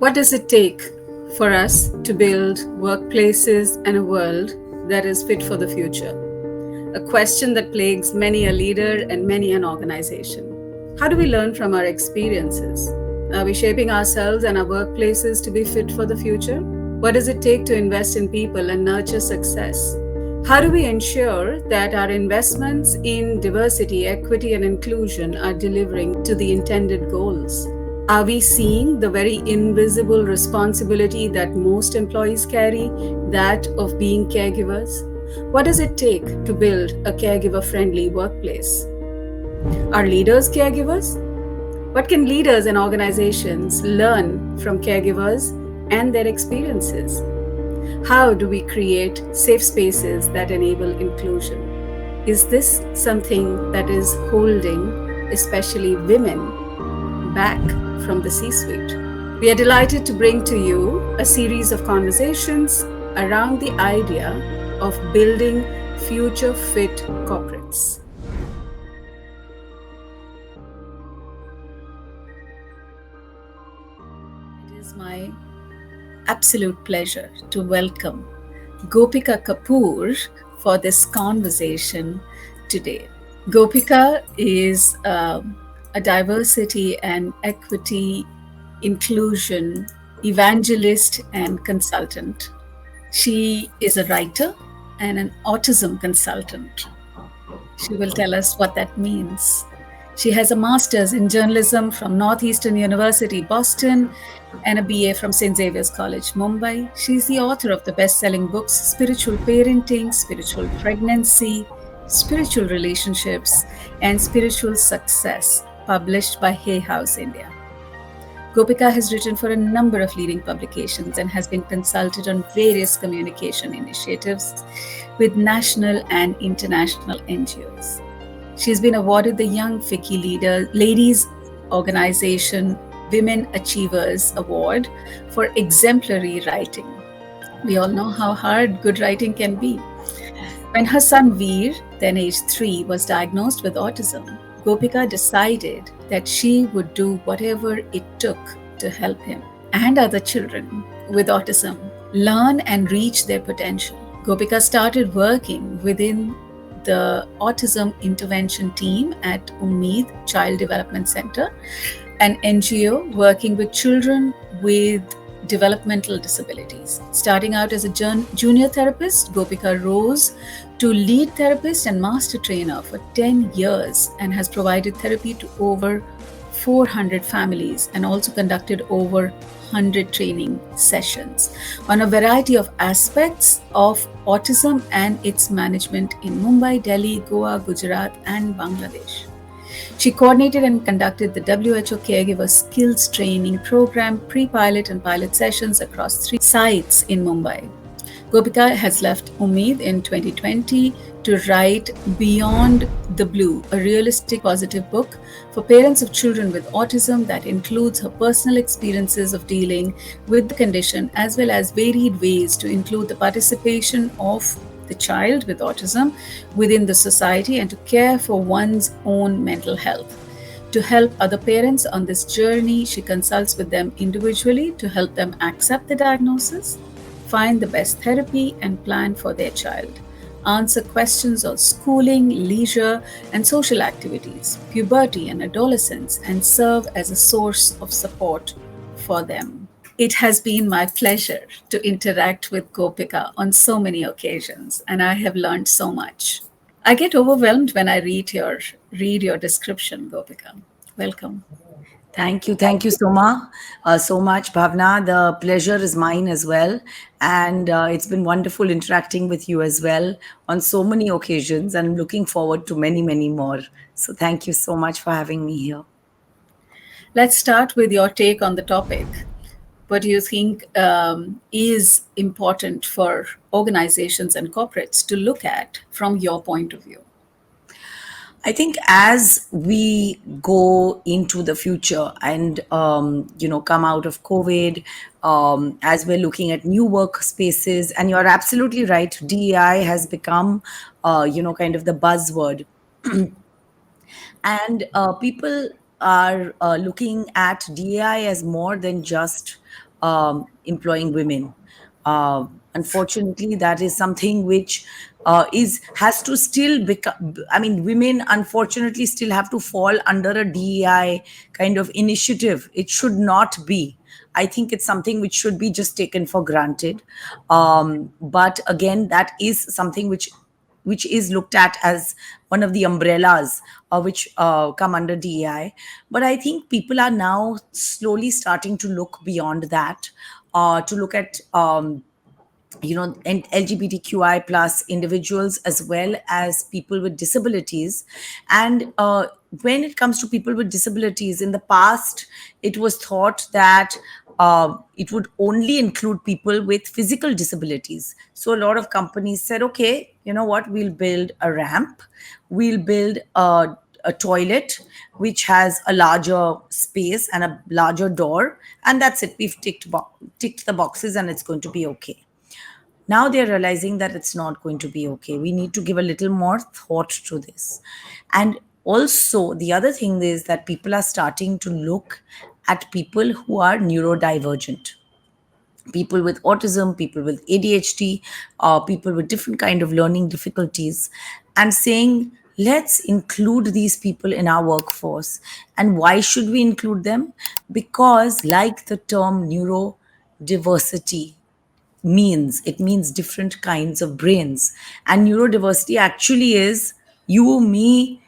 What does it take for us to build workplaces and a world that is fit for the future? A question that plagues many a leader and many an organization. How do we learn from our experiences? Are we shaping ourselves and our workplaces to be fit for the future? What does it take to invest in people and nurture success? How do we ensure that our investments in diversity, equity, and inclusion are delivering to the intended goals? Are we seeing the very invisible responsibility that most employees carry, that of being caregivers? What does it take to build a caregiver-friendly workplace? Are leaders caregivers? What can leaders and organizations learn from caregivers and their experiences? How do we create safe spaces that enable inclusion? Is this something that is holding, especially women, back from the C-suite? We are delighted to bring to you a series of conversations around the idea of building future-fit corporates. It is my absolute pleasure to welcome Gopika Kapoor for this conversation today. Gopika is a diversity and equity inclusion evangelist and consultant. She is a writer and an autism consultant. She will tell us what that means. She has a master's in journalism from Northeastern University, Boston, and a BA from St. Xavier's College, Mumbai. She's the author of the best-selling books Spiritual Parenting, Spiritual Pregnancy, Spiritual Relationships, and Spiritual Success, published by Hay House, India. Gopika has written for a number of leading publications and has been consulted on various communication initiatives with national and international NGOs. She's been awarded the Young FICCI Ladies Organization Women Achievers Award for exemplary writing. We all know how hard good writing can be. When her son Veer, then aged 3, was diagnosed with autism, Gopika decided that she would do whatever it took to help him and other children with autism learn and reach their potential. Gopika started working within the Autism Intervention Team at Ummeed Child Development Center, an NGO working with children with developmental disabilities. Starting out as a junior therapist, Gopika rose to lead therapist and master trainer for 10 years and has provided therapy to over 400 families and also conducted over 100 training sessions on a variety of aspects of autism and its management in Mumbai, Delhi, Goa, Gujarat, and Bangladesh. She coordinated and conducted the WHO Caregiver Skills Training Program, pre-pilot and pilot sessions across 3 sites in Mumbai. Gopika has left Ummeed in 2020 to write Beyond the Blue, a realistic positive book for parents of children with autism that includes her personal experiences of dealing with the condition as well as varied ways to include the participation of the child with autism within the society and to care for one's own mental health. To help other parents on this journey, she consults with them individually to help them accept the diagnosis, find the best therapy, and plan for their child. Answer questions on schooling, leisure, and social activities, puberty and adolescence, and serve as a source of support for them. It has been my pleasure to interact with Gopika on so many occasions, and I have learned so much. I get overwhelmed when I read your description, Gopika. Welcome. Thank you so much, Bhavana. The pleasure is mine as well, and it's been wonderful interacting with you as well on so many occasions, and I'm looking forward to many, many more. So thank you so much for having me here. Let's start with your take on the topic. What do you think is important for organizations and corporates to look at from your point of view? I think as we go into the future and come out of COVID, as we're looking at new workspaces, and you're absolutely right, DEI has become kind of the buzzword, and people are looking at DEI as more than just employing women. Unfortunately, that is something which is has to still become. I mean, women unfortunately still have to fall under a DEI kind of initiative. It should not be. I think it's something which should be just taken for granted. But again, that is something which is looked at as one of the umbrellas which come under DEI. But I think people are now slowly starting to look beyond that, to look at and LGBTQI plus individuals as well as people with disabilities. And when it comes to people with disabilities, in the past it was thought that it would only include people with physical disabilities. So a lot of companies said, okay, you know what, we'll build a ramp, we'll build a toilet which has a larger space and a larger door, and that's it, we've ticked the boxes and it's going to be okay. Now they're realizing that it's not going to be okay. We need to give a little more thought to this. And also, the other thing is that people are starting to look at people who are neurodivergent, people with autism, people with ADHD, people with different kind of learning difficulties, and saying, let's include these people in our workforce. And why should we include them? Because, like the term neurodiversity means, it means different kinds of brains. And neurodiversity actually is you, me,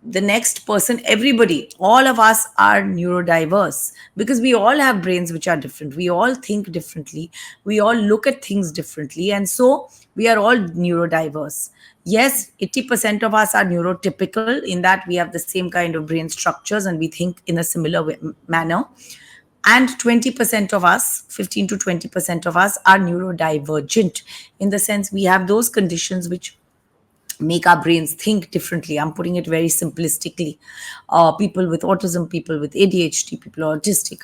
the next person, everybody, all of us are neurodiverse because we all have brains which are different, we all think differently, we all look at things differently, and so we are all neurodiverse. Yes, 80% of us are neurotypical in that we have the same kind of brain structures and we think in a similar manner, and 20% of us, 15 to 20% of us, are neurodivergent in the sense we have those conditions which make our brains think differently. I'm putting it very simplistically. People with autism, people with ADHD, people are autistic.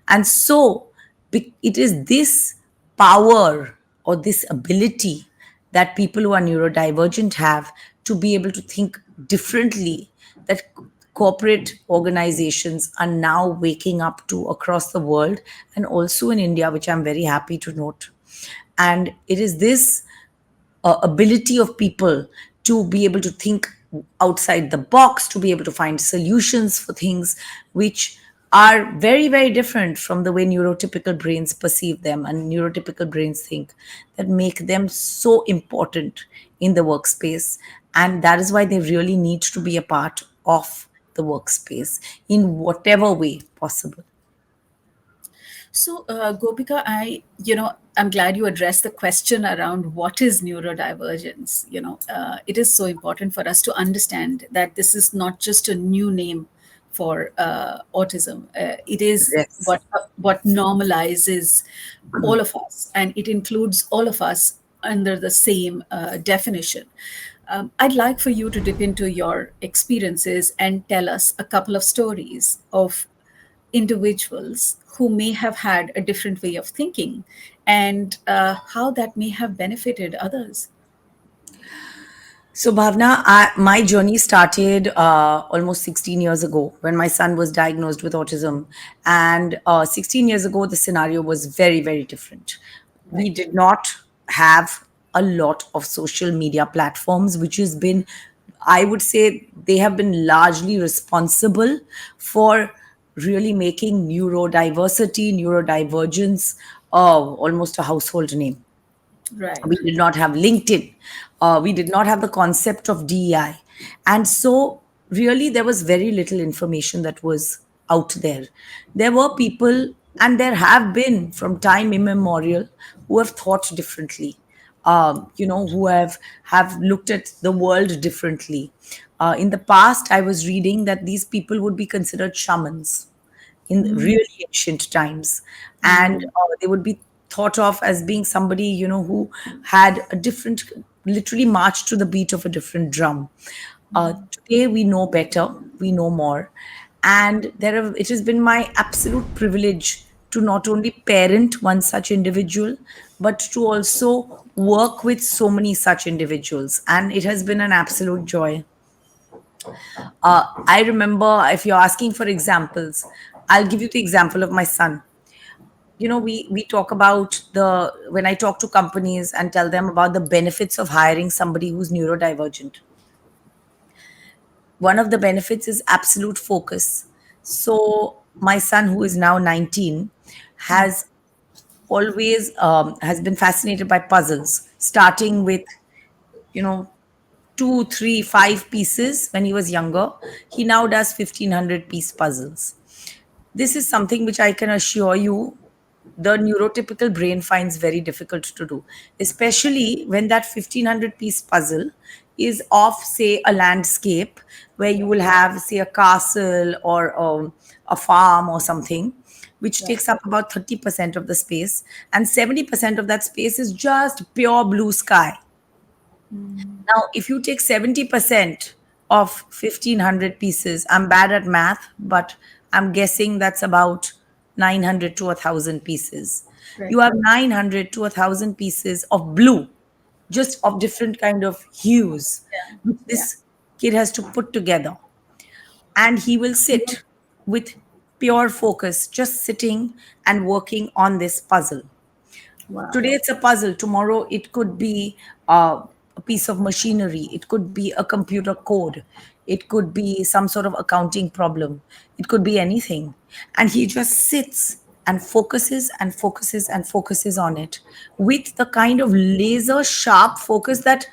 And so it is this power or this ability that people who are neurodivergent have to be able to think differently that corporate organizations are now waking up to across the world and also in India, which I'm very happy to note. And it is this ability of people to be able to think outside the box, to be able to find solutions for things which are very, very different from the way neurotypical brains perceive them and neurotypical brains think, that make them so important in the workspace. And that is why they really need to be a part of the workspace in whatever way possible. So, Gopika, I'm glad you addressed the question around what is neurodivergence. It is so important for us to understand that this is not just a new name for autism. It is Yes. what normalizes all of us, and it includes all of us under the same definition. I'd like for you to dip into your experiences and tell us a couple of stories of individuals who may have had a different way of thinking and how that may have benefited others. So, Bhavna, my journey started almost 16 years ago when my son was diagnosed with autism. And 16 years ago, the scenario was very, very different. We Right. did not have a lot of social media platforms, which has been, I would say, they have been largely responsible for really making neurodiversity, neurodivergence, almost a household name. Right. We did not have LinkedIn. We did not have the concept of DEI. And so, really, there was very little information that was out there. There were people, and there have been from time immemorial, who have thought differently, who have looked at the world differently. In the past, I was reading that these people would be considered shamans in Mm, really ancient times, and mm, they would be thought of as being somebody who had a different, literally marched to the beat of a different drum. Today we know better, we know more, and it has been my absolute privilege to not only parent one such individual but to also work with so many such individuals, and it has been an absolute joy. I remember, if you're asking for examples, I'll give you the example of my son. we talk about the when I talk to companies and tell them about the benefits of hiring somebody who's neurodivergent, one of the benefits is absolute focus. So my son, who is now 19, has always has been fascinated by puzzles, starting with you know 2, 3, 5 pieces when he was younger. He now does 1,500 piece puzzles. This is something which I can assure you the neurotypical brain finds very difficult to do, especially when that 1,500 piece puzzle is of, say, a landscape where you will have, say, a castle or a farm or something, which Right. takes up about 30% of the space, and 70% of that space is just pure blue sky. Now, if you take 70% of 1,500 pieces, I'm bad at math, but I'm guessing that's about 900 to 1,000 pieces. Right. You have 900 to 1,000 pieces of blue, just of different kind of hues, Yeah. which Yeah. this kid has to put together. And he will sit with pure focus, just sitting and working on this puzzle. Wow. Today it's a puzzle, tomorrow it could be a piece of machinery, it could be a computer code, it could be some sort of accounting problem, it could be anything. And he just sits and focuses and focuses and focuses on it with the kind of laser sharp focus that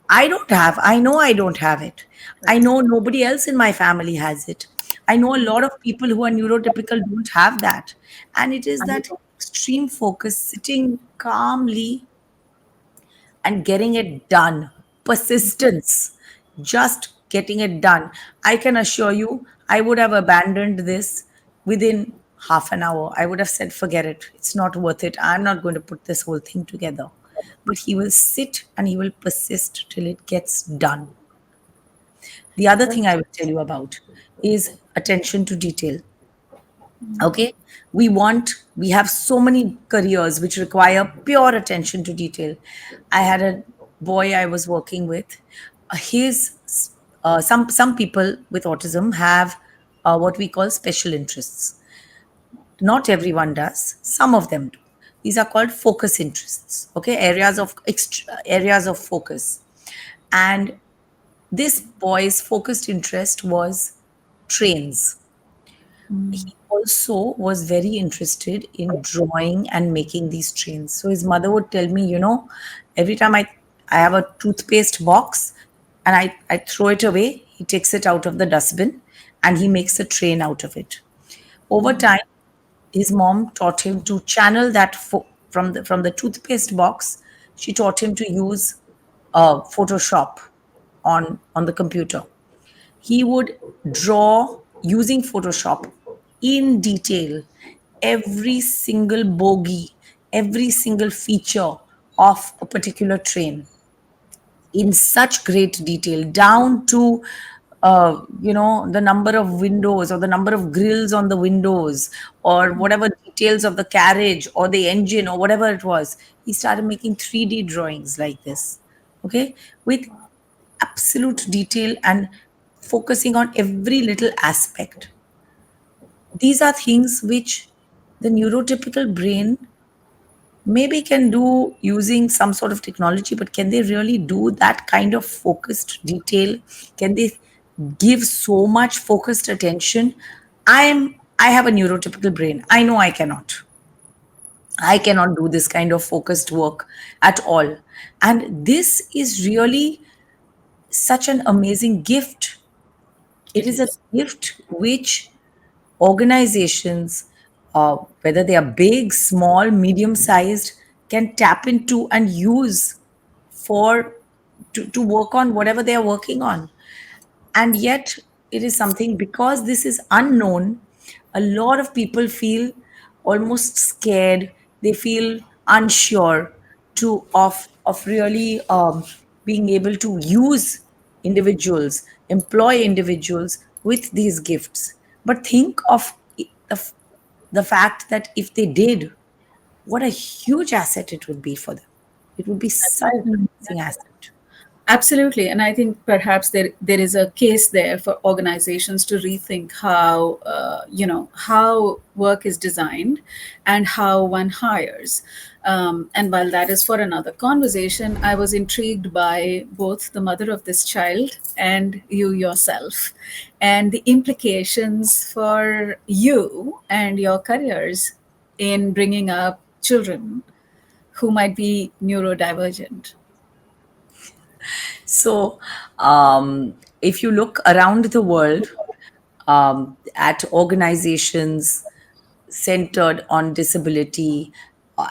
I don't have. I know I don't have it. I Right. know nobody else in my family has it. I know a lot of people who are neurotypical don't have that. And it is I that know. extreme focus, sitting calmly and getting it done. Persistence, just getting it done. I can assure you, I would have abandoned this within half an hour. I would have said, forget it. It's not worth it. I'm not going to put this whole thing together. But he will sit and he will persist till it gets done. The other Right. thing I will tell you about is attention to detail. Okay, we have so many careers which require pure attention to detail. I had a boy I was working with. His some people with autism have what we call special interests. Not everyone does, some of them do. These are called focus interests. Okay, areas of focus. And this boy's focused interest was trains. He also was very interested in drawing and making these trains. So his mother would tell me, every time I have a toothpaste box and I throw it away, he takes it out of the dustbin and he makes a train out of it. Over time, his mom taught him to channel that from the toothpaste box. She taught him to use Photoshop on the computer. He would draw using Photoshop in detail every single bogie, every single feature of a particular train in such great detail, down to the number of windows or the number of grills on the windows or whatever details of the carriage or the engine or whatever it was. He started making 3D drawings like this, okay, with absolute detail and focusing on every little aspect. These are things which the neurotypical brain maybe can do using some sort of technology, but can they really do that kind of focused detail? Can they give so much focused attention? I have a neurotypical brain. I know I cannot. I cannot do this kind of focused work at all. And this is really such an amazing gift. It It is a is. gift which organizations, whether they are big, small, medium sized, can tap into and use for to work on whatever they are working on. And yet it is something, because this is unknown, a lot of people feel almost scared, they feel unsure of really being able to use individuals, employ individuals with these gifts. But think of the fact that if they did, what a huge asset it would be for them. It would be That's such right. an amazing asset. Absolutely, and I think perhaps there is a case there for organizations to rethink how how work is designed and how one hires. And while that is for another conversation, I was intrigued by both the mother of this child and you yourself, and the implications for you and your careers in bringing up children who might be neurodivergent. So, if you look around the world at organizations centered on disability,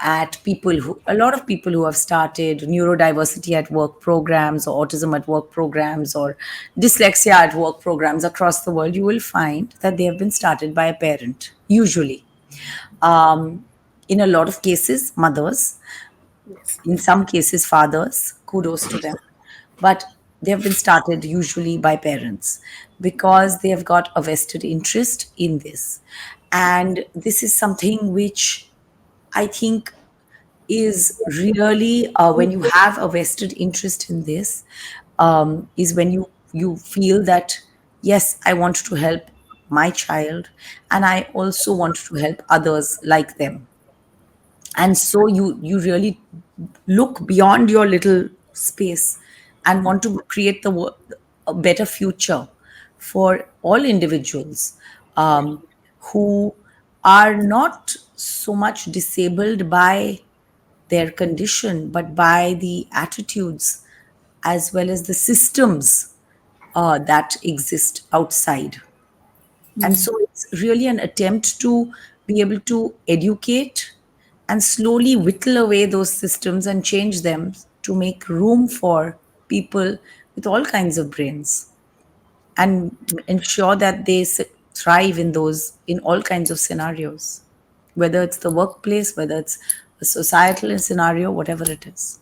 at people who, a lot of people who have started neurodiversity at work programs or autism at work programs or dyslexia at work programs across the world, you will find that they have been started by a parent, usually. Um, in a lot of cases, mothers, Yes. in some cases, fathers, kudos to them. But they have been started usually by parents because they have got a vested interest in this. And this is something which I think is really, when you have a vested interest in this, is when you feel that, yes, I want to help my child, and I also want to help others like them. And so you really look beyond your little space and want to create a better future for all individuals, Right. who are not so much disabled by their condition but by the attitudes as well as the systems that exist outside. And so it's really an attempt to be able to educate and slowly whittle away those systems and change them to make room for people with all kinds of brains and ensure that they thrive in those, in all kinds of scenarios, whether it's the workplace, whether it's a societal scenario, whatever it is.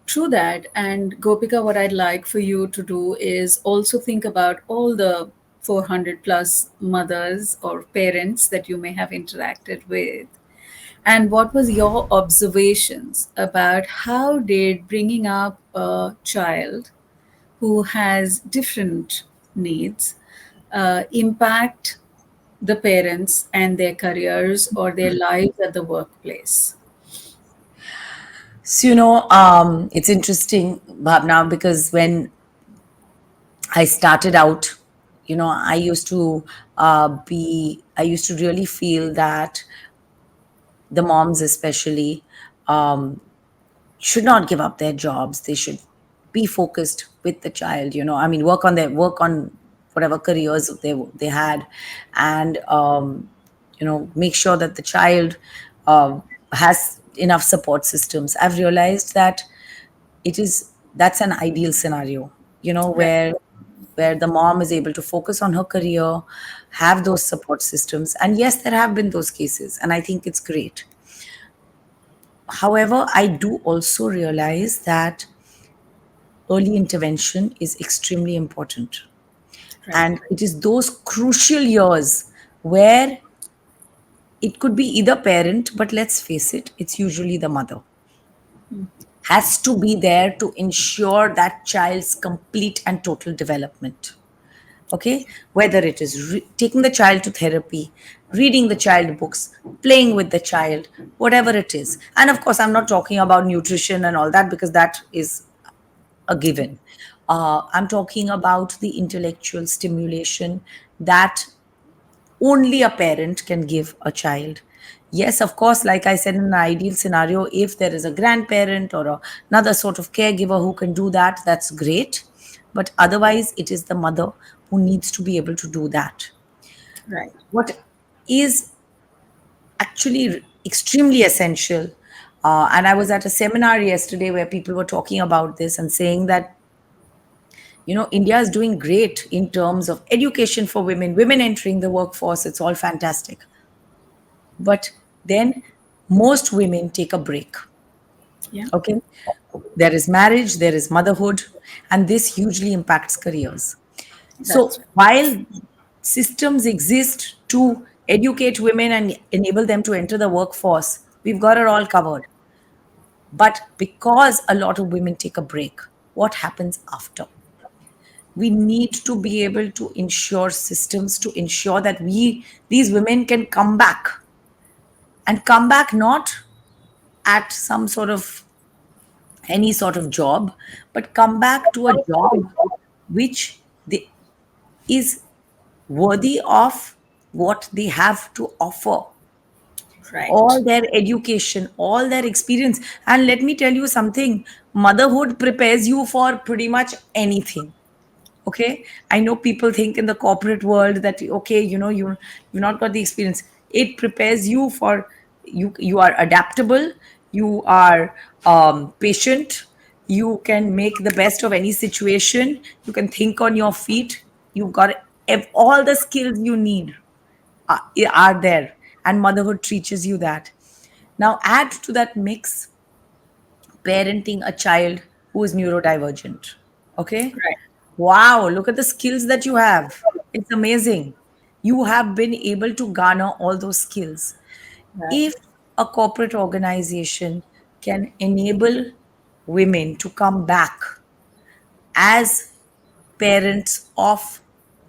True that. And Gopika, what I'd like for you to do is also think about all the 400 plus mothers or parents that you may have interacted with. And what was your observations about how did bringing up a child who has different needs impact the parents and their careers or their lives at the workplace? So, it's interesting, Bhavna, because when I started out, I used to really feel that the moms, especially, um, should not give up their jobs. They should be focused with the child. I mean, work on whatever careers they had, and make sure that the child has enough support systems. I've realized that that's an ideal scenario, Right. where the mom is able to focus on her career, have those support systems. And yes, there have been those cases, and I think it's great. However, I do also realize that early intervention is extremely important. Right. And it is those crucial years where it could be either parent, but let's face it, it's usually the mother, has to be there to ensure that child's complete and total development. Okay, whether it is taking the child to therapy, reading the child books, playing with the child, whatever it is. And of course, I'm not talking about nutrition and all that because that is a given. I'm talking about the intellectual stimulation that only a parent can give a child. Yes, of course, like I said, in an ideal scenario, if there is a grandparent or another sort of caregiver who can do that, that's great. But otherwise, it is the mother who needs to be able to do that. Right. What is actually extremely essential, and I was at a seminar yesterday where people were talking about this and saying that, India is doing great in terms of education for women, women entering the workforce, it's all fantastic. But then most women take a break. Yeah. Okay, there is marriage, there is motherhood, and this hugely impacts careers. That's So right. while systems exist to educate women and enable them to enter the workforce, we've got it all covered. But because a lot of women take a break, what happens after? We need to be able to ensure systems to ensure that these women can come back, and come back not at some sort of any sort of job, but come back to a job which is worthy of what they have to offer, Right. all their education, all their experience. And let me tell you something, motherhood prepares you for pretty much anything. Okay, I know people think in the corporate world that, okay, you've not got the experience. It prepares you for, you are adaptable, you are patient, you can make the best of any situation, you can think on your feet, you've got all the skills you need are, are there, and motherhood teaches you that. Now add to that mix parenting a child who is neurodivergent. Okay. Right. Wow, look at the skills that you have. It's amazing. You have been able to garner all those skills. Right. If a corporate organization can enable women to come back as parents of,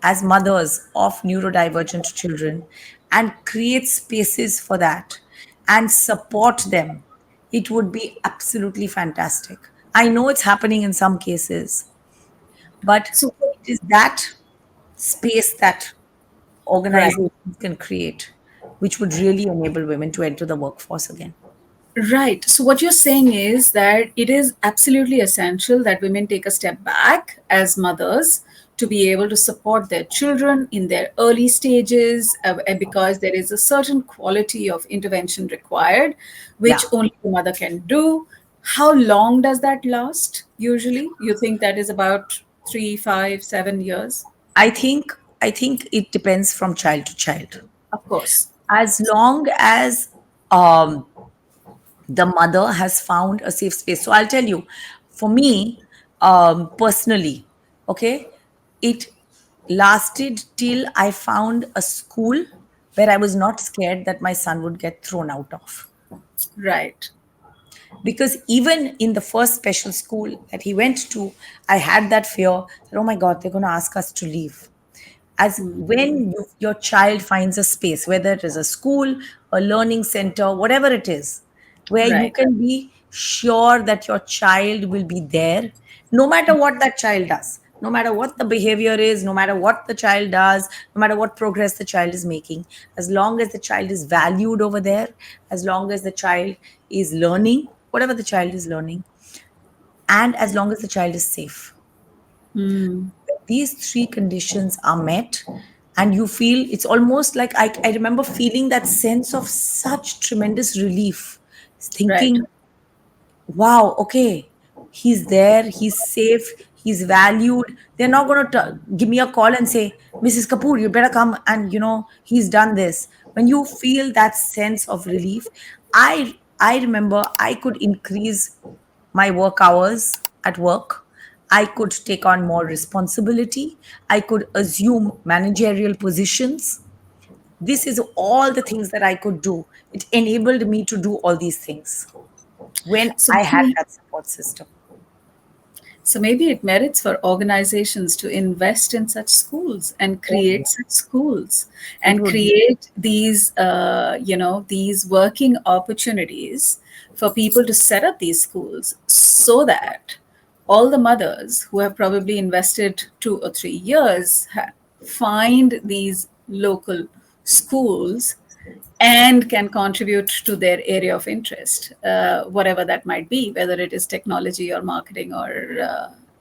as mothers of neurodivergent children, and create spaces for that and support them, it would be absolutely fantastic. I know it's happening in some cases, but So, it is that space that right. organizations can create which would really enable women to enter the workforce again. Right. So, what you're saying is that it is absolutely essential that women take a step back as mothers to be able to support their children in their early stages, and because there is a certain quality of intervention required, Yeah, which only the mother can do. How long does that last usually? You think that is about 3, 5, 7 years? I think it depends from child to child. Of course. As long as um, the mother has found a safe space. So I'll tell you, for me, personally, okay, it lasted till I found a school where I was not scared that my son would get thrown out of. Right. Because even in the first special school that he went to, I had that fear that, oh my God, they're going to ask us to leave. As when your child finds a space, whether it is a school, a learning center, whatever it is, where you Right. can be sure that your child will be there, no matter what that child does, no matter what the behavior is, no matter what the child does, no matter what progress the child is making, as long as the child is valued over there, as long as the child is learning, whatever the child is learning, and as long as the child is safe, Hmm. these three conditions are met, and you feel, it's almost like I remember feeling that sense of such tremendous relief, Right. thinking, wow, okay, he's there, he's safe, he's valued. They're not going to give me a call and say, Mrs. Kapoor, you better come, and he's done this. When you feel that sense of relief, I remember I could increase my work hours at work. I could take on more responsibility. I could assume managerial positions. This is all the things that I could do. It enabled me to do all these things when So I had maybe that support system. So maybe it merits for organizations to invest in such schools and Oh, create yeah. such schools It and would be. create these, these working opportunities for people to set up these schools so that all the mothers who have probably invested 2 or 3 years find these local schools and can contribute to their area of interest, whatever that might be, whether it is technology or marketing or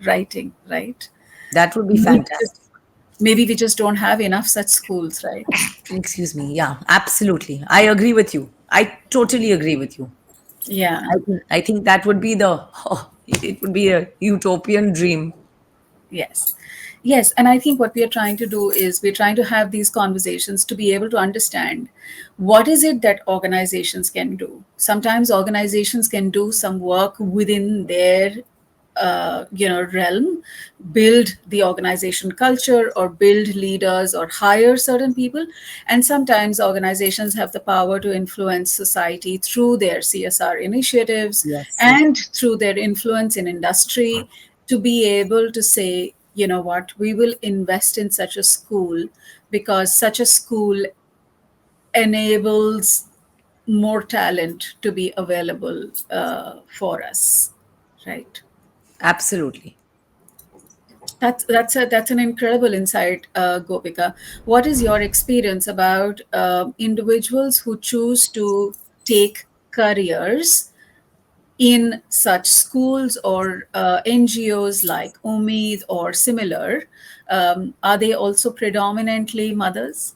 writing, right? That would be Maybe fantastic. just, maybe we just don't have enough such schools, right? Excuse me. Yeah, absolutely. I agree with you. I totally agree with you. Yeah. I think that would be the, it would be a utopian dream. Yes. Yes. And I think what we are trying to do is we're trying to have these conversations to be able to understand what is it that organizations can do. Sometimes organizations can do some work within their realm, build the organization culture or build leaders or hire certain people. And sometimes organizations have the power to influence society through their CSR initiatives Yes. and through their influence in industry, to be able to say, you know what, we will invest in such a school because such a school enables more talent to be available for us, right? Absolutely. That's an incredible insight, Gopika. What is your experience about individuals who choose to take careers in such schools or NGOs like Umeed or similar? Are they also predominantly mothers?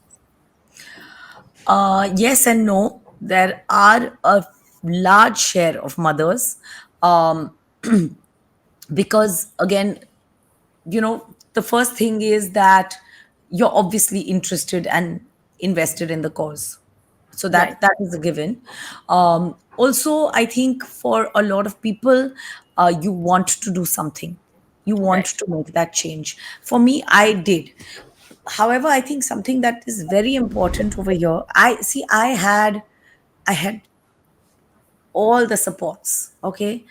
Yes and no. There are a large share of mothers, um, because again, the first thing is that you're obviously interested and invested in the cause, so Right, that is a given. Also, I think for a lot of people, you want to do something, you want right, to make that change. For me, I did. However, I think something that is very important over here, I had all the supports. Okay.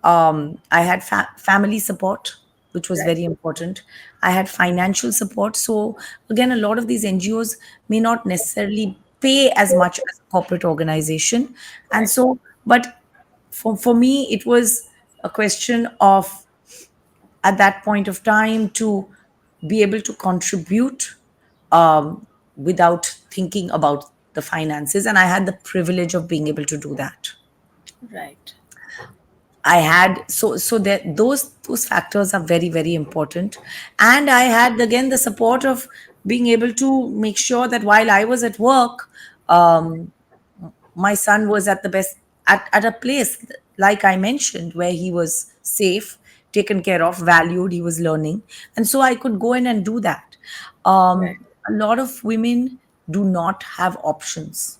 I had family support, which was right, very important. I had financial support. So again, a lot of these NGOs may not necessarily pay as much as a corporate organization. And right, so, but for me, it was a question of, at that point of time, to be able to contribute, without thinking about the finances. And I had the privilege of being able to do that. right, I had, so that those factors are very, very important. And I had again the support of being able to make sure that while I was at work, um, my son was at the best, at a place, like I mentioned, where he was safe, taken care of, valued, he was learning. And so I could go in and do that. right, A lot of women do not have options.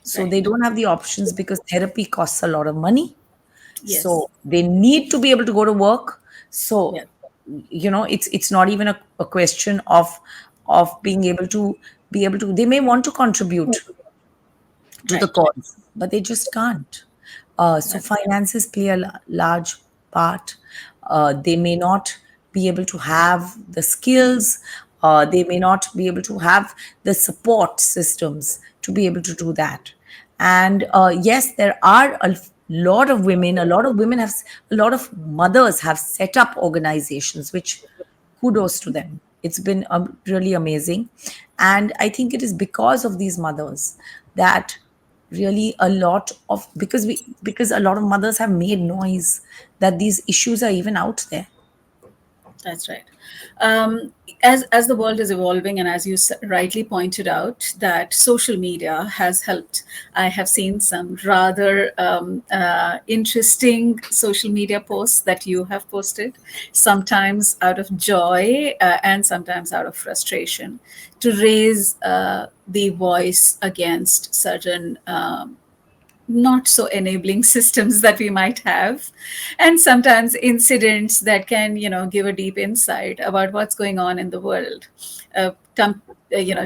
So they right. don't have the options because therapy costs a lot of money, Yes, so they need to be able to go to work. yes, So it's not even a question of being able to they may want to contribute to the right. cause, but they just can't. So That's finances play a large part. They may not be able to have the skills. They may not be able to have the support systems to be able to do that. And yes, there are a lot of women have, a lot of mothers have set up organizations, which, kudos to them. It's been really amazing. And I think it is because of these mothers that really a lot of, because a lot of mothers have made noise that these issues are even out there. That's right. Um, as the world is evolving, and as you rightly pointed out, that social media has helped. I have seen some rather interesting social media posts that you have posted, sometimes out of joy and sometimes out of frustration, to raise the voice against certain not so enabling systems that we might have, and sometimes incidents that can give a deep insight about what's going on in the world. Come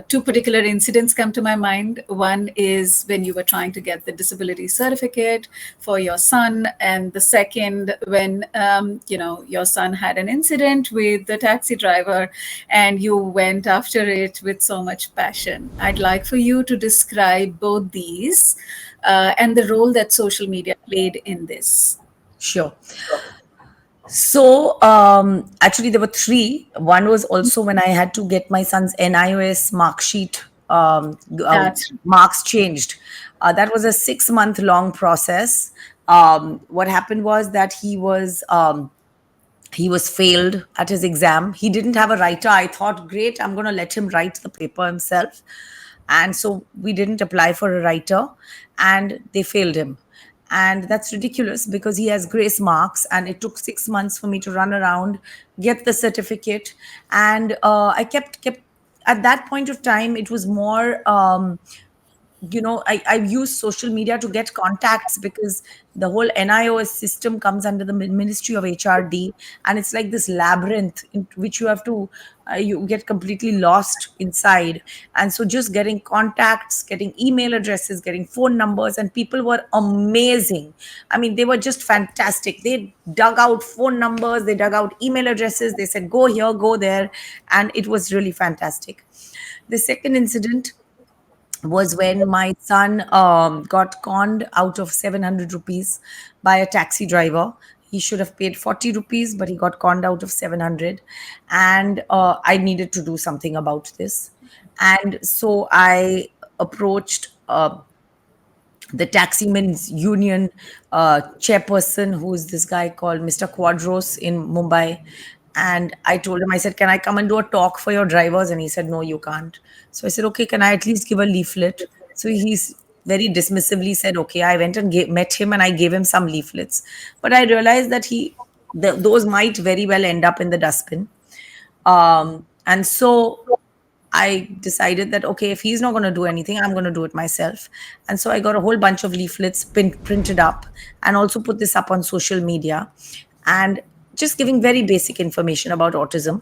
Two particular incidents come to my mind. One is when you were trying to get the disability certificate for your son, and the second when your son had an incident with the taxi driver and you went after it with so much passion. I'd like for you to describe both these and the role that social media played in this. Sure. So actually, there were three. One was also when I had to get my son's NIOS mark sheet, That's marks changed. That was a 6 month long process. What happened was that he was failed at his exam. He didn't have a writer. I thought, great, I'm going to let him write the paper himself. And so we didn't apply for a writer, and they failed him. And that's ridiculous because he has grace marks, and it took 6 months for me to run around, get the certificate. And I kept at that point of time, it was more I've used social media to get contacts, because the whole NIOS system comes under the Ministry of HRD, and it's like this labyrinth in which you have to, you get completely lost inside. And so just getting contacts, getting email addresses, getting phone numbers, and people were amazing. I mean, they were just fantastic. They dug out phone numbers, they dug out email addresses, they said, go here, go there. And it was really fantastic. The second incident was when my son got conned out of 700 rupees by a taxi driver. He should have paid 40 rupees, but he got conned out of 700. And I needed to do something about this. And so I approached the taximen's union chairperson, who is this guy called Mr. Quadros in Mumbai. And I told him, I said, can I come and do a talk for your drivers? And he said, no, you can't. So I said, okay, can I at least give a leaflet? So he's very dismissively said, okay. I went and met him, and I gave him some leaflets. But I realized that those might very well end up in the dustbin. And so I decided that, okay, if he's not going to do anything, I'm going to do it myself. And so I got a whole bunch of leaflets printed up, and also put this up on social media, and just giving very basic information about autism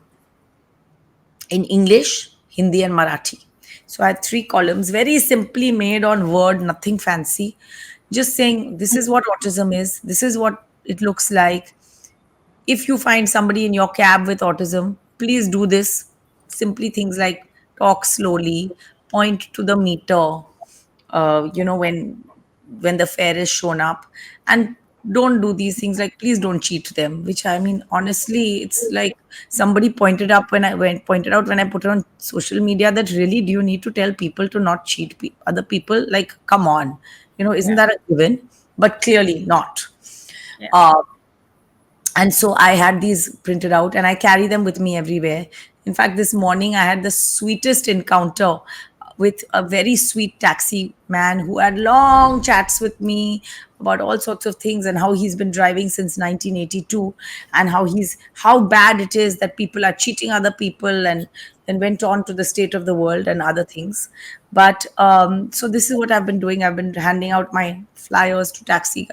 in English, Hindi, and Marathi. So I had three columns, very simply made on Word, nothing fancy, just saying this is what autism is, this is what it looks like. If you find somebody in your cab with autism, please do this. Simply things like talk slowly, point to the meter, when the fare is shown up, and don't do these things, like please don't cheat them. Which, I mean, honestly, it's like somebody pointed out when I put it on social media, that really, do you need to tell people to not cheat other people? Like, come on, isn't Yeah. that a given? But clearly not. Yeah. Uh, and so I had these printed out, and I carry them with me everywhere. In fact, this morning I had the sweetest encounter with a very sweet taxi man who had long chats with me about all sorts of things, and how he's been driving since 1982, and how bad it is that people are cheating other people, and then went on to the state of the world and other things. But so this is what I've been doing. I've been handing out my flyers to taxi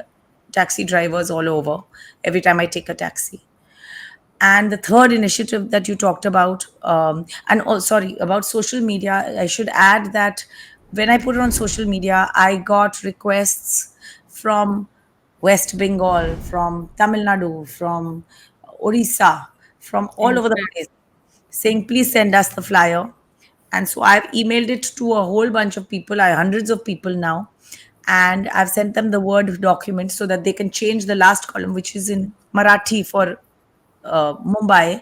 drivers all over every time I take a taxi. And the third initiative that you talked about, and oh, sorry, about social media, I should add that when I put it on social media, I got requests from West Bengal, from Tamil Nadu, from Orissa, from all over the place, saying, please send us the flyer. And so I've emailed it to a whole bunch of people, hundreds of people now. And I've sent them the Word document so that they can change the last column, which is in Marathi for Mumbai,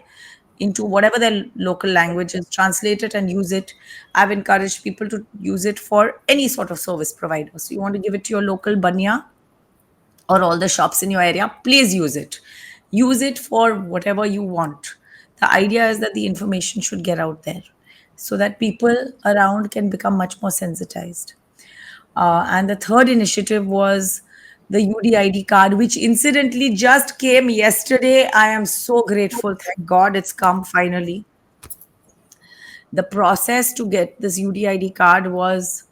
into whatever their local language is, translate it and use it. I've encouraged people to use it for any sort of service provider. So you want to give it to your local banya or all the shops in your area, please use it. Use it for whatever you want. The idea is that the information should get out there so that people around can become much more sensitized. And the third initiative was the UDID card, which incidentally just came yesterday. I am so grateful. Thank God it's come finally. The process to get this UDID card was,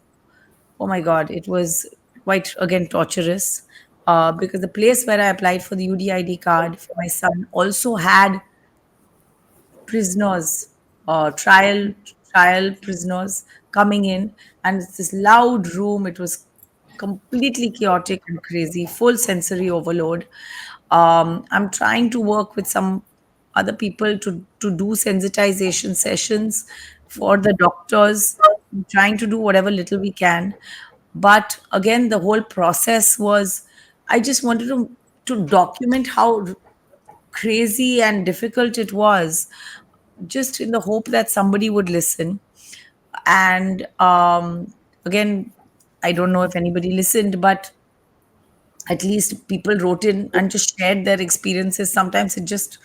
oh my God, it was quite, again, torturous. Because the place where I applied for the UDID card for my son also had prisoners, trial prisoners coming in, and it's this loud room. It was completely chaotic and crazy, full sensory overload. I'm trying to work with some other people to do sensitization sessions for the doctors. I'm trying to do whatever little we can. But again, the whole process was, I just wanted to document how crazy and difficult it was, just in the hope that somebody would listen. And again, I don't know if anybody listened, but at least people wrote in and just shared their experiences. Sometimes it just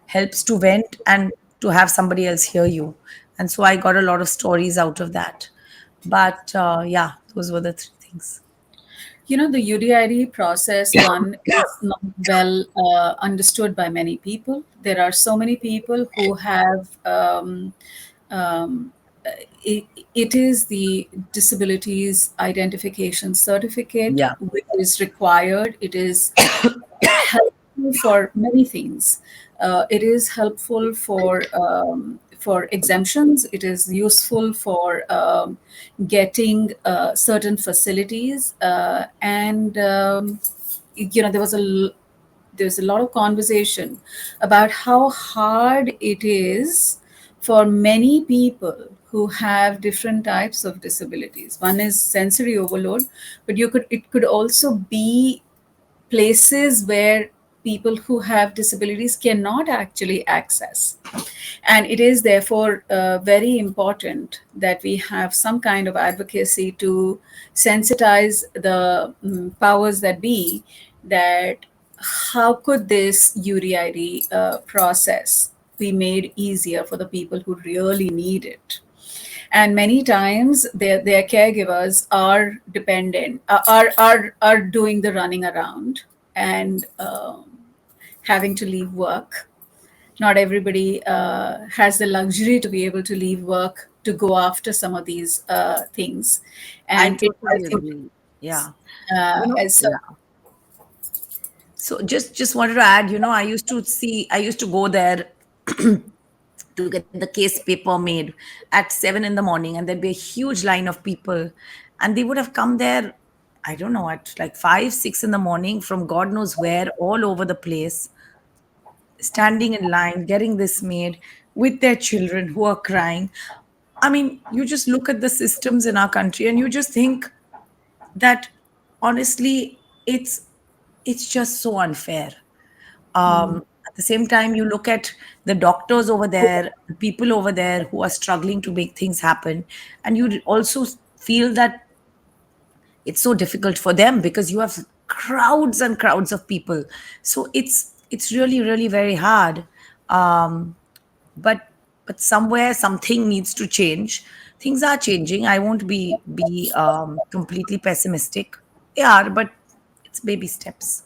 helps to vent and to have somebody else hear you. And so I got a lot of stories out of that. But yeah, those were the three things. The UDID process, one, is not well understood by many people. There are so many people who have it, it is the disabilities identification certificate Yeah, which is required. It is helpful for many things. It is helpful for exemptions. It is useful for getting certain facilities, and there was there's a lot of conversation about how hard it is for many people who have different types of disabilities. One is sensory overload, but it could also be places where people who have disabilities cannot actually access. And it is therefore very important that we have some kind of advocacy to sensitize the powers that be, that how could this UDID process be made easier for the people who really need it. And many times their caregivers are dependent, are doing the running around, and having to leave work. Not everybody has the luxury to be able to leave work to go after some of these things, I and it totally has agree. Yeah. as so. Yeah. So just wanted to add, I used to go there to get the case paper made at 7 in the morning, and there'd be a huge line of people, and they would have come there, I don't know, at like 5, 6 in the morning from God knows where, all over the place, standing in line, getting this made with their children who are crying. I mean, you just look at the systems in our country and you just think that honestly, it's just so unfair. At the same time, you look at the doctors over there, the people over there who are struggling to make things happen, and you also feel that it's so difficult for them because you have crowds and crowds of people. So it's really really very hard. Um, but but somewhere something needs to change. Things are changing. I won't be completely pessimistic. They are, but it's baby steps.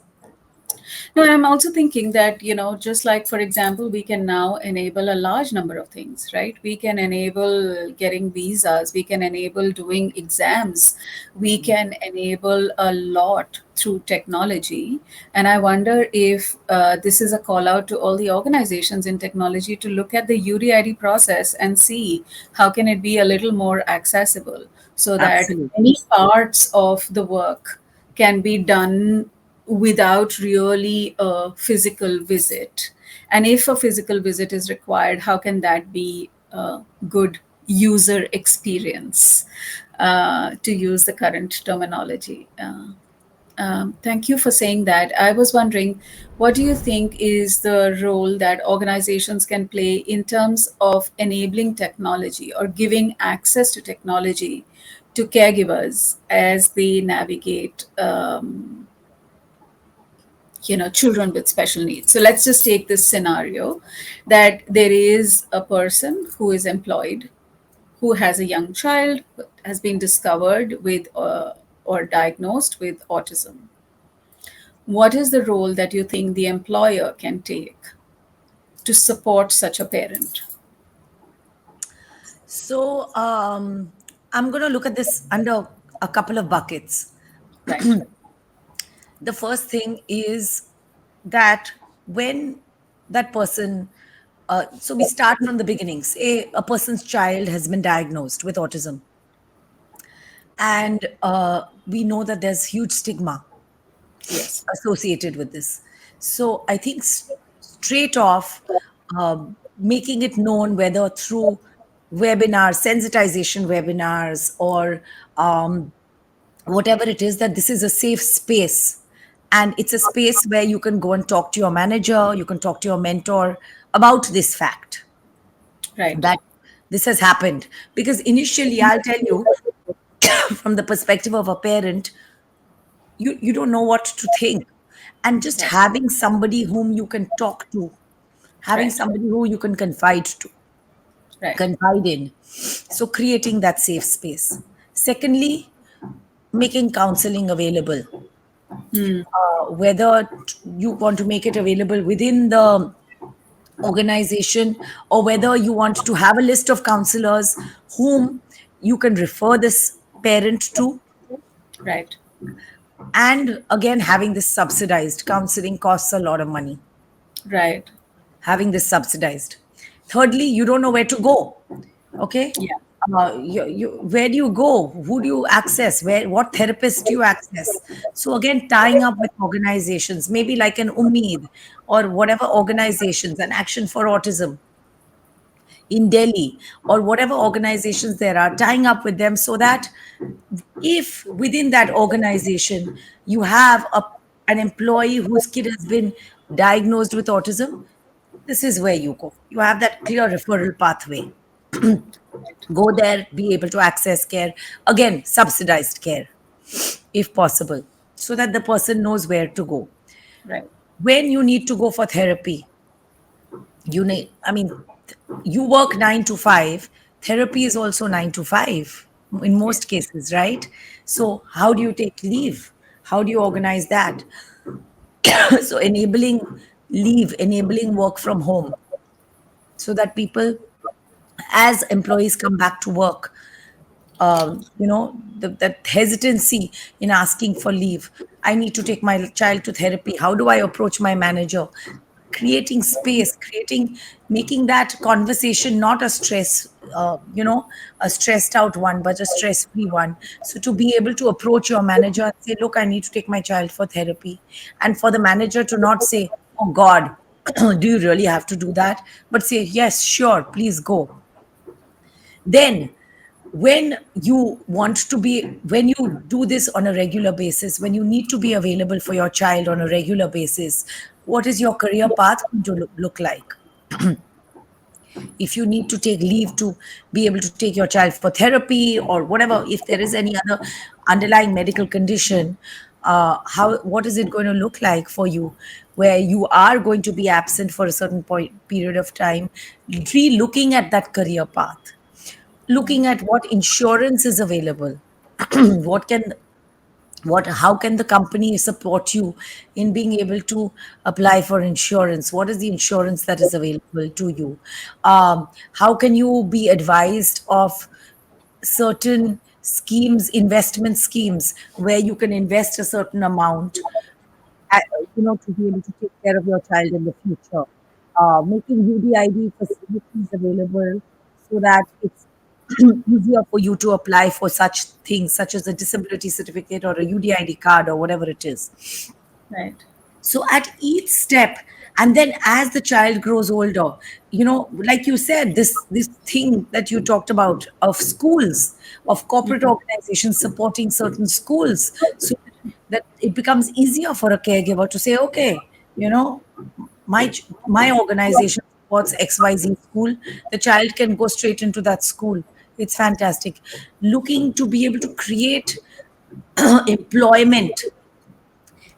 No, I'm also thinking that, just like, for example, we can now enable a large number of things, right? We can enable getting visas, we can enable doing exams, we can enable a lot through technology. And I wonder if this is a call out to all the organizations in technology to look at the UDID process and see how can it be a little more accessible, so that Absolutely. many parts of the work can be done without really a physical visit. And if a physical visit is required, how can that be a good user experience, to use the current terminology? Thank you for saying that. I was wondering, what do you think is the role that organizations can play in terms of enabling technology or giving access to technology to caregivers as they navigate children with special needs? So let's just take this scenario that there is a person who is employed, who has a young child who has been discovered with or diagnosed with autism. What is the role that you think the employer can take to support such a parent? So I'm going to look at this under a couple of buckets. Right. The first thing is that when that person, so we start from the beginning. Say a person's child has been diagnosed with autism, and we know that there's huge stigma Yes. associated with this. So I think straight off, making it known, whether through webinars, sensitization webinars, or whatever it is, that this is a safe space. And it's a space where you can go and talk to your manager, you can talk to your mentor about this fact Right. that this has happened. Because initially, I'll tell you, from the perspective of a parent, you don't know what to think. And just Right. having somebody whom you can talk to, having Right. somebody who you can Right. confide in. So creating that safe space. Secondly, making counseling available, whether you want to make it available within the organization, or whether you want to have a list of counselors whom you can refer this parent to. Right. And again, having this subsidized counseling costs a lot of money. Right. Having this subsidized. Thirdly, you don't know where to go. Okay. Yeah. Where do you go? Who do you access? What therapist do you access? So again, tying up with organizations, maybe like an Umeed or whatever organizations, an Action for Autism in Delhi, or whatever organizations there are, tying up with them so that if within that organization you have an employee whose kid has been diagnosed with autism, this is where you go. You have that clear referral pathway. Go there, be able to access care, again, subsidized care if possible, so that the person knows where to go. Right. When you need to go for therapy, I mean, you work 9 to 5, therapy is also 9 to 5 in Yes. most cases, right? So, how do you take leave? How do you organize that? So, enabling leave, enabling work from home, so that people, as employees come back to work, that hesitancy in asking for leave. I need to take my child to therapy. How do I approach my manager? Creating space, making that conversation not a a stressed out one, but a stress free one. So to be able to approach your manager and say, look, I need to take my child for therapy. And for the manager to not say, oh God, do you really have to do that? But say, yes, sure, please go. Then when you do this on a regular basis, when you need to be available for your child on a regular basis, what is your career path going to look like? If you need to take leave to be able to take your child for therapy or whatever, if there is any other underlying medical condition, how what is it going to look like for you, where you are going to be absent for a certain period of time? Re-looking at that career path, looking at what insurance is available, what can what how can the company support you in being able to apply for insurance? What is the insurance that is available to you? How can you be advised of certain schemes, investment schemes, where you can invest a certain amount, uh, to be able to take care of your child in the future? Making UDID facilities available so that it's easier for you to apply for such things, such as a disability certificate or a UDID card or whatever it is. Right. So at each step, and then as the child grows older, like you said, this thing that you talked about of schools, of corporate organizations supporting certain schools, so that it becomes easier for a caregiver to say, okay, my organization supports XYZ school, the child can go straight into that school. It's fantastic. Looking to be able to create employment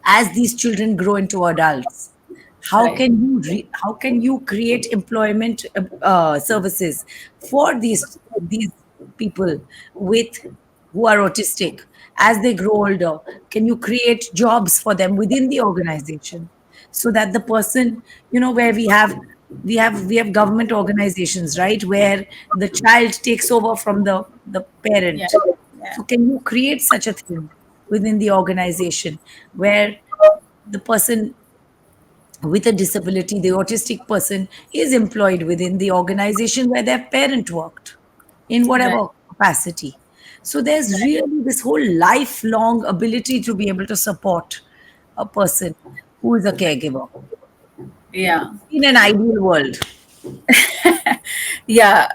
as these children grow into adults. Right. How can you create employment services for these people with who are autistic as they grow older? Can you create jobs for them within the organization, so that the person, where we have government organizations, right, where the child takes over from the Yeah. parent. Yeah. So can you create such a thing within the organization, where the person with a disability, the autistic person, is employed within the organization where their parent worked in Right. whatever capacity? So there's Right. really this whole lifelong ability to be able to support a person who is a caregiver Yeah. in an ideal world. Yeah,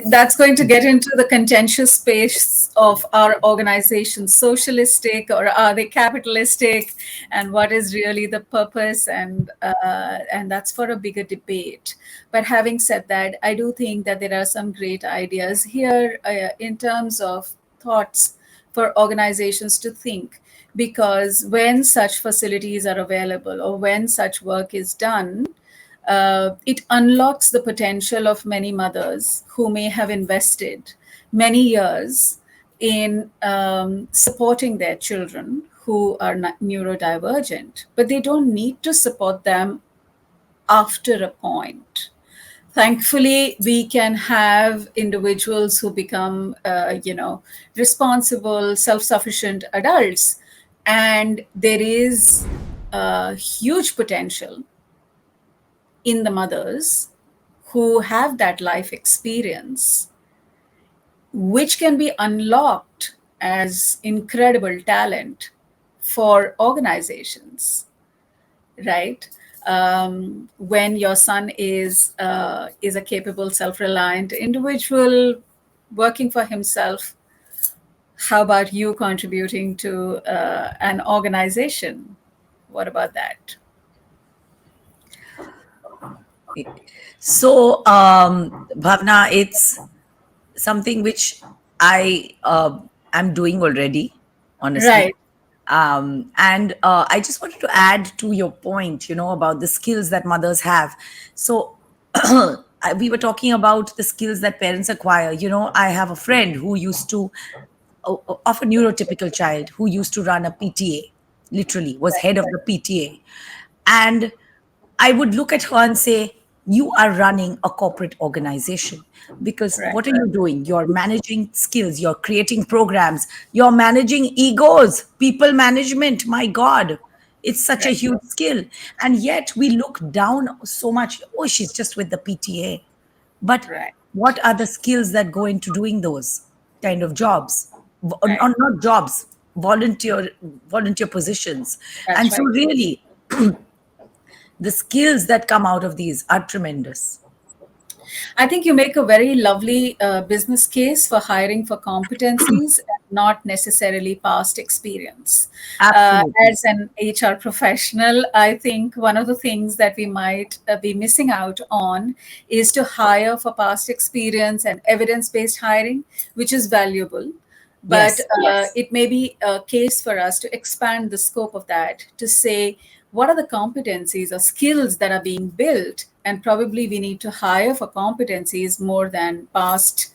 that's going to get into the contentious space of our organizations, socialistic or are they capitalistic, and what is really the purpose, and that's for a bigger debate. But having said that, I do think that there are some great ideas here in terms of thoughts for organizations to think, because when such facilities are available or when such work is done, it unlocks the potential of many mothers who may have invested many years in supporting their children who are neurodivergent, but they don't need to support them after a point. Thankfully, we can have individuals who become, responsible, self-sufficient adults, and there is huge potential in the mothers who have that life experience, which can be unlocked as incredible talent for organizations, right? When your son is a capable, self-reliant individual working for himself, how about you contributing to an organization? What about that? So, Bhavna, it's something which I am doing already, honestly. Right, And I just wanted to add to your point, about the skills that mothers have. So, we were talking about the skills that parents acquire. I have a friend who used to, of a neurotypical child, who used to run a PTA, literally, was head of the PTA. And I would look at her and say, you are running a corporate organization, because right, what are you doing? You're managing skills, you're creating programs, you're managing egos, people management. My God, it's such a right, huge skill. And yet we look down so much. Oh, she's just with the PTA. But right, what are the skills that go into doing those kind of jobs? right. Not jobs, volunteer positions. That's And so, right. really, the skills that come out of these are tremendous. I think you make a very lovely business case for hiring for competencies and not necessarily past experience. Absolutely. As an HR professional, I think one of the things that we might be missing out on is to hire for past experience and evidence based hiring, which is valuable. But Yes. it may be a case for us to expand the scope of that to say, what are the competencies or skills that are being built? And probably we need to hire for competencies more than past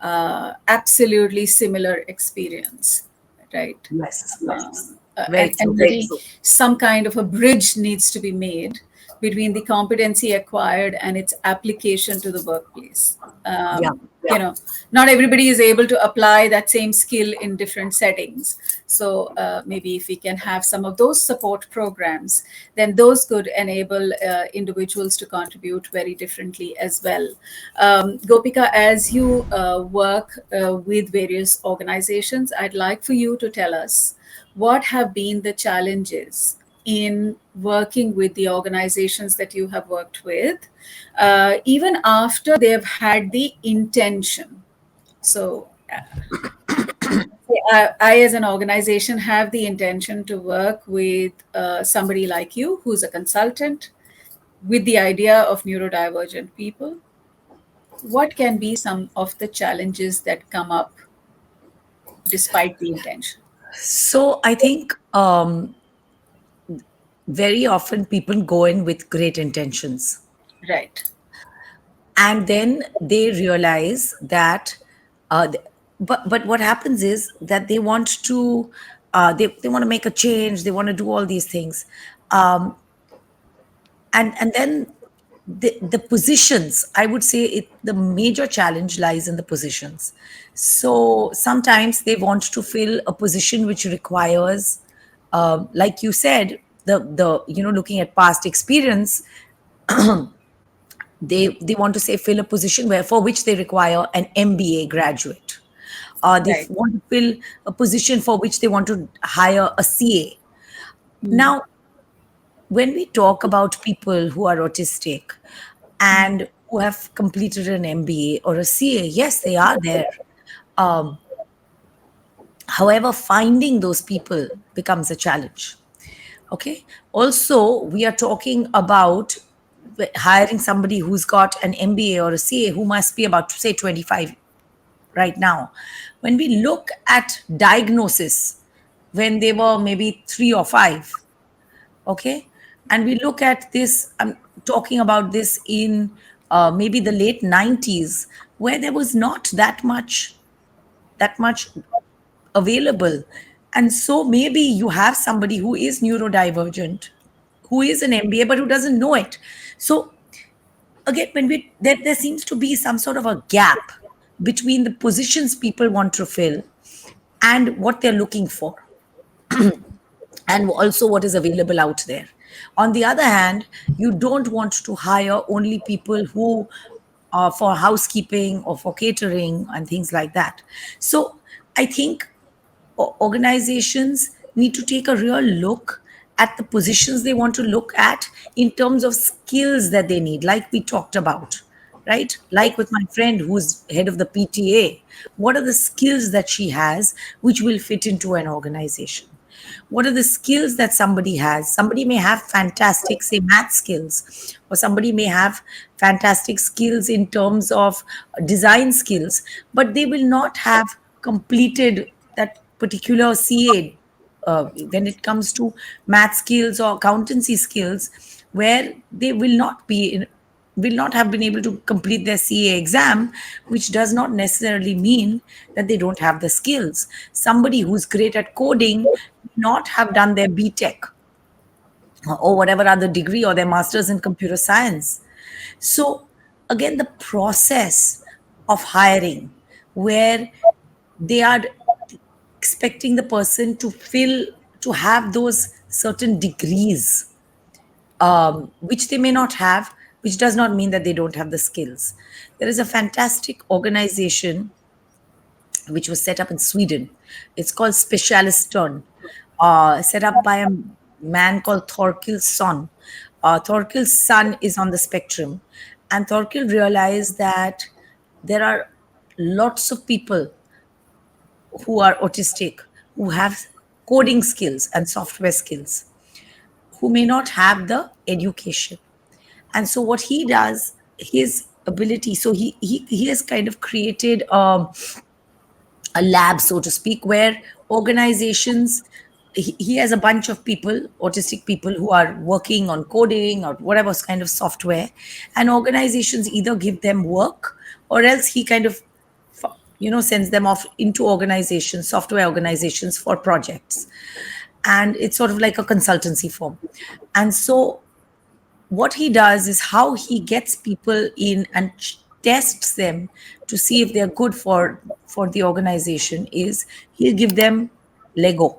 absolutely similar experience, right? Yes. Very And true. maybe some kind of a bridge needs to be made between the competency acquired and its application to the workplace. Yeah. Not everybody is able to apply that same skill in different settings. So maybe if we can have some of those support programs, then those could enable individuals to contribute very differently as well. Gopika, as you work with various organizations, I'd like for you to tell us what have been the challenges in working with the organizations that you have worked with, even after they've had the intention. So, I, as an organization, have the intention to work with somebody like you who's a consultant with the idea of neurodivergent people. What can be some of the challenges that come up despite the intention? So I think very often people go in with great intentions, Right, and then they realize that, uh, th- but what happens is that they want to, they want to make a change, they want to do all these things, um, and then the positions, I would say the major challenge lies in the positions. So sometimes they want to fill a position which requires, like you said, the looking at past experience, they want to say fill a position where for which they require an MBA graduate. They right. want to fill a position for which they want to hire a CA. Mm, Now, when we talk about people who are autistic mm, and who have completed an MBA or a CA, yes, they are there. Um, However, finding those people becomes a challenge. Okay. Also, we are talking about hiring somebody who's got an MBA or a CA who must be about, say, 25 right now. When we look at diagnosis when they were maybe 3 or 5, okay, and we look at this, I'm talking about this in maybe the late 90s, where there was not that much available. And so maybe you have somebody who is neurodivergent, who is an MBA, but who doesn't know it, So again, when there seems to be some sort of a gap between the positions people want to fill and what they're looking for, and also what is available out there. On the other hand, you don't want to hire only people who are for housekeeping or for catering and things like that. So I think organizations need to take a real look at the positions they want to look at in terms of skills that they need, like we talked about, right? Like with my friend who's head of the PTA, what are the skills that she has which will fit into an organization? What are the skills that somebody has? Somebody may have fantastic, say, math skills, or somebody may have fantastic skills in terms of design skills, but they will not have completed that particular CA when it comes to math skills or accountancy skills, where they will not have been able to complete their CA exam, which does not necessarily mean that they don't have the skills. Somebody who's great at coding may not have done their BTech or whatever other degree or their master's in computer science. So, again, the process of hiring, where they are expecting the person to have those certain degrees, which they may not have, which does not mean that they don't have the skills. There is a fantastic organization which was set up in Sweden. It's called Specialiston, set up by a man called Thorkil's son. Thorkil's son is on the spectrum, and Thorkil realized that there are lots of people who are autistic, who have coding skills and software skills, who may not have the education. And so what he does, his ability, so he has kind of created a lab, so to speak, where organizations, he has a bunch of people, autistic people, who are working on coding or whatever kind of software, and organizations either give them work, or else he kind of sends them off into organizations, software organizations, for projects. And it's sort of like a consultancy firm. And so what he does is, how he gets people in and tests them to see if they're good for the organization, is he'll give them Lego,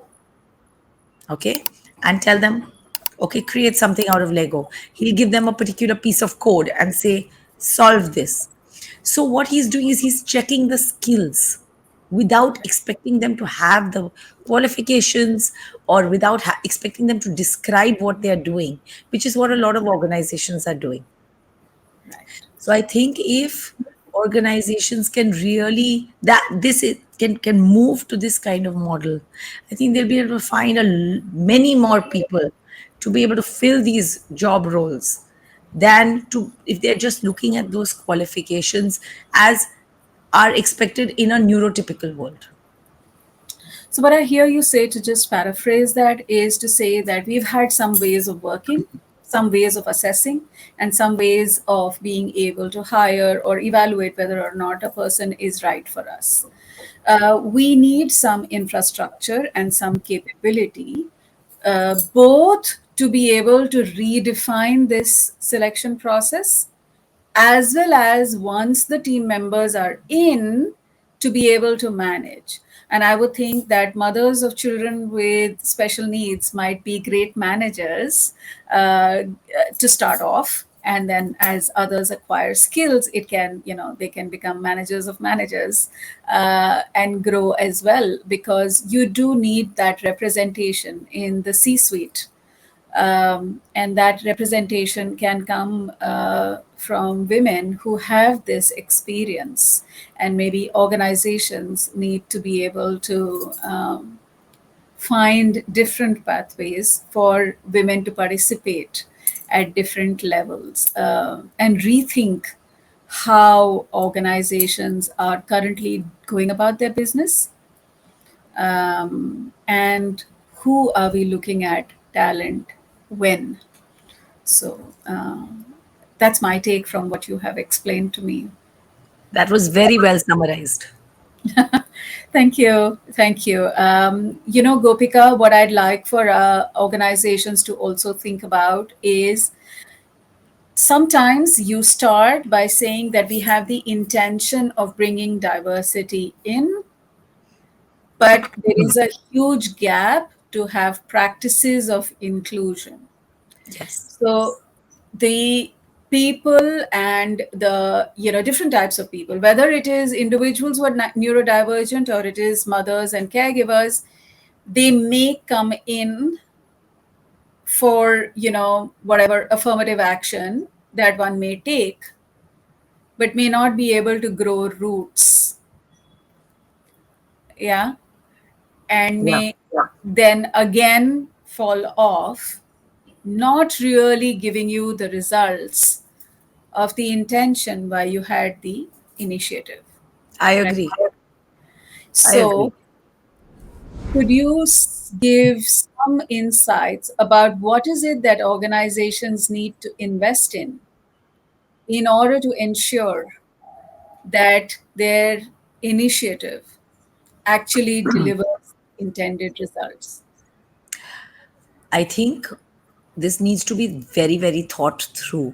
okay, and tell them, okay, create something out of Lego. He'll give them a particular piece of code and say, solve this. So what he's doing is he's checking the skills without expecting them to have the qualifications, or without expecting them to describe what they are doing, which is what a lot of organizations are doing. Right. So I think if organizations can really that this can move to this kind of model, I think they'll be able to find many more people to be able to fill these job roles, than to if they're just looking at those qualifications as are expected in a neurotypical world. So, what I hear you say, to just paraphrase that, is to say that we've had some ways of working, some ways of assessing, and some ways of being able to hire or evaluate whether or not a person is right for us. We need some infrastructure and some capability, both to be able to redefine this selection process, as well as, once the team members are in, to be able to manage. And I would think that mothers of children with special needs might be great managers to start off. And then as others acquire skills, they can become managers of managers, and grow as well, because you do need that representation in the C suite, and that representation can come from women who have this experience. And maybe organizations need to be able to find different pathways for women to participate at different levels, and rethink how organizations are currently going about their business, and who are we looking at talent when. So that's my take from what you have explained to me. That was very well summarized. Thank you. Thank you. Gopika, what I'd like for organizations to also think about is Sometimes you start by saying that we have the intention of bringing diversity in, but there is a huge gap to have practices of inclusion. Yes, So the people and the different types of people, whether it is individuals who are neurodivergent or it is mothers and caregivers, they may come in for whatever affirmative action that one may take, but may not be able to grow roots. Yeah. And yeah. may then again fall off, not really giving you the results of the intention why you had the initiative. I Right. agree. I agree. So, could you give some insights about what is it that organizations need to invest in order to ensure that their initiative actually delivers intended results? I think this needs to be very, very thought through.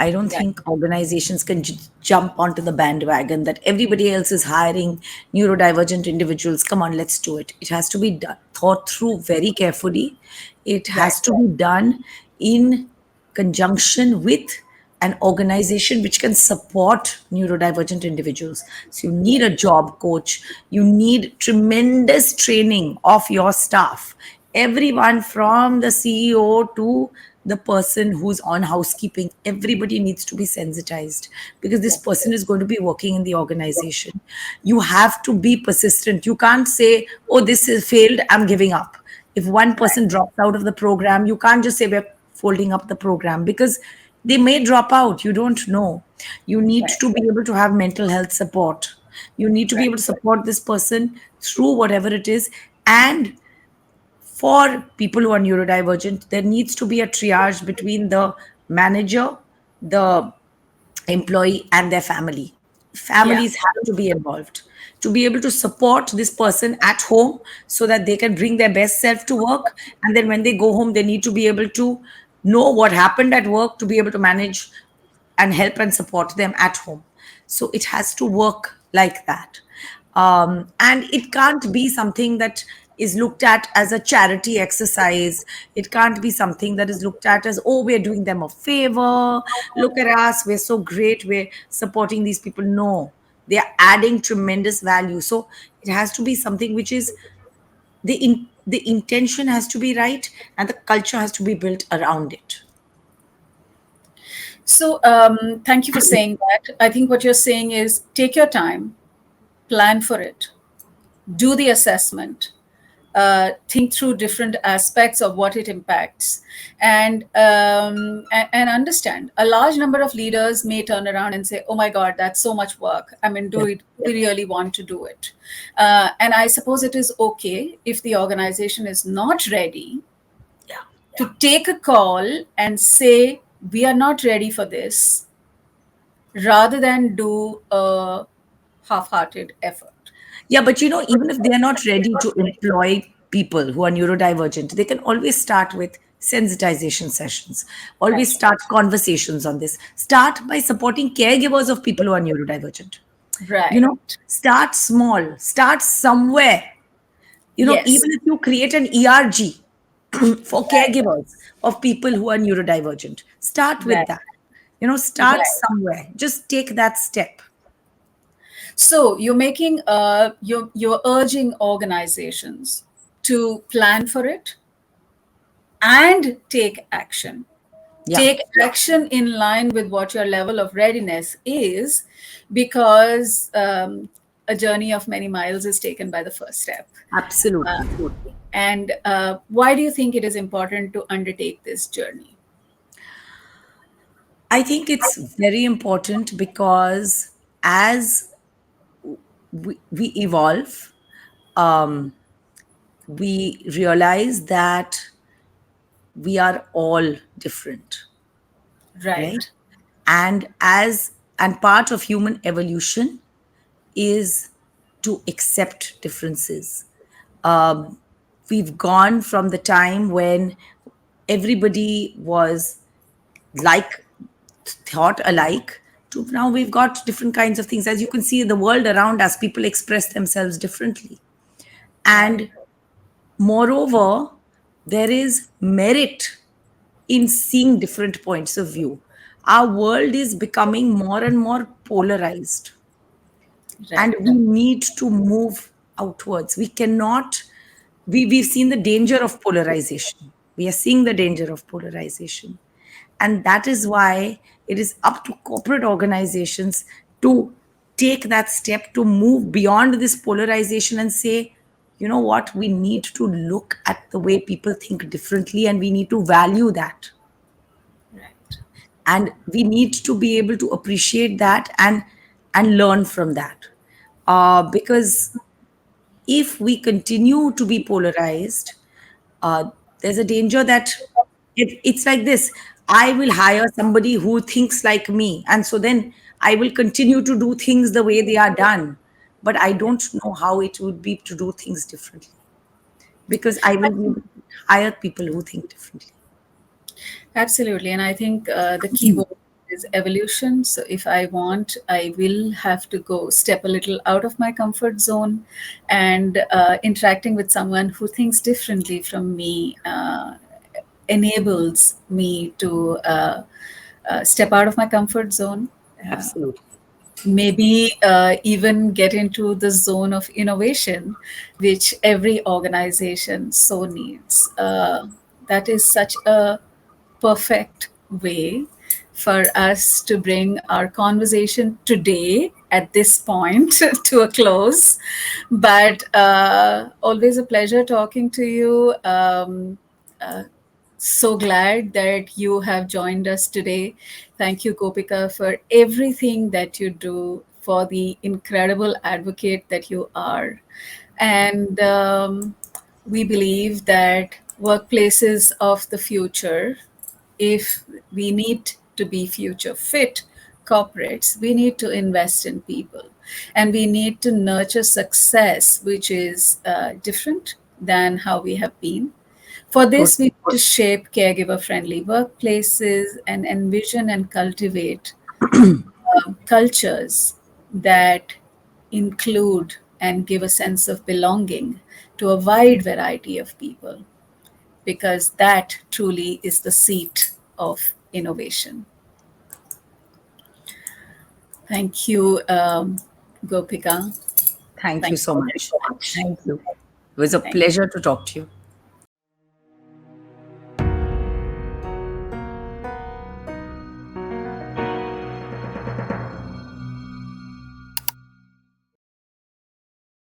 I don't Right. think organizations can jump onto the bandwagon that everybody else is hiring neurodivergent individuals. Come on, let's do it. It has to be thought through very carefully. It Right. has to be done in conjunction with an organization which can support neurodivergent individuals. So you need a job coach, you need tremendous training of your staff, everyone from the CEO to the person who's on housekeeping. Everybody needs to be sensitized because this person is going to be working in the organization. You have to be persistent. You can't say, oh, this is failed, I'm giving up. If one person drops out of the program, you can't just say we're folding up the program because they may drop out. You don't know. You need Right. to be able to have mental health support. You need to be Right. able to support this person through whatever it is. And for people who are neurodivergent, there needs to be a triage between the manager, the employee, and their family. Yeah. Families have to be involved to be able to support this person at home so that they can bring their best self to work. And then when they go home, they need to be able to know what happened at work to be able to manage and help and support them at home. So it has to work like that. And it can't be something that is looked at as a charity exercise. It can't be something that is looked at as, oh, we're doing them a favor. Look at us. We're so great. We're supporting these people. No, they are adding tremendous value. So it has to be something which is the intention has to be right and the culture has to be built around it. So, thank you for saying that. I think what you're saying is take your time, plan for it, do the assessment, think through different aspects of what it impacts, and understand. A large number of leaders may turn around and say, "Oh my God, that's so much work. I mean, Yeah. do it. We really want to do it." And I suppose it is okay if the organization is not ready Yeah. to take a call and say, "We are not ready for this," rather than do a half-hearted effort. Yeah, but even if they are not ready to employ people who are neurodivergent, they can always start with sensitization sessions, always That's start conversations on this. Start by supporting caregivers of people who are neurodivergent. You know, right. start small, start somewhere. Yes. Even if you create an ERG for caregivers of people who are neurodivergent, start with Right. that. Start Right. somewhere. Just take that step. So you're urging organizations to plan for it and take action. Yeah, Take action in line with what your level of readiness is, because a journey of many miles is taken by the first step. Uh, absolutely. and why do you think it is important to undertake this journey? I think it's very important because as we evolve, um, we realize that we are all different, right? Right. And part of human evolution is to accept differences. Um, we've gone from the time when everybody was like thought alike to now we've got different kinds of things. As you can see, the world around us, people express themselves differently. Right. And moreover, there is merit in seeing different points of view. Our world is becoming more and more polarized, and Right. we need to move outwards. We cannot, we've seen the danger of polarization. We are seeing the danger of polarization. And that is why it is up to corporate organizations to take that step to move beyond this polarization and say, you know what, we need to look at the way people think differently and we need to value that. Right. And we need to be able to appreciate that and learn from that. Because if we continue to be polarized, there's a danger that it's like this. I will hire somebody who thinks like me, and so then I will continue to do things the way they are done. But I don't know how it would be to do things differently because I will be hire people who think differently. Absolutely. And I think the key word is evolution. So if I want, I will have to go step a little out of my comfort zone, and interacting with someone who thinks differently from me enables me to step out of my comfort zone. Uh, Absolutely. Maybe even get into the zone of innovation, which every organization so needs. That is such a perfect way for us to bring our conversation today at this point to a close. But always a pleasure talking to you. So glad that you have joined us today. Thank you, Gopika, for everything that you do, for the incredible advocate that you are. And we believe that workplaces of the future, if we need to be future fit corporates, we need to invest in people and we need to nurture success, which is different than how we have been. For Good. this, we need to shape caregiver friendly workplaces and envision and cultivate cultures that include and give a sense of belonging to a wide variety of people, because that truly is the seat of innovation. Thank you, Gopika. Thank you Thank so you very much. much. Thank you. It was a Thank pleasure to talk to you.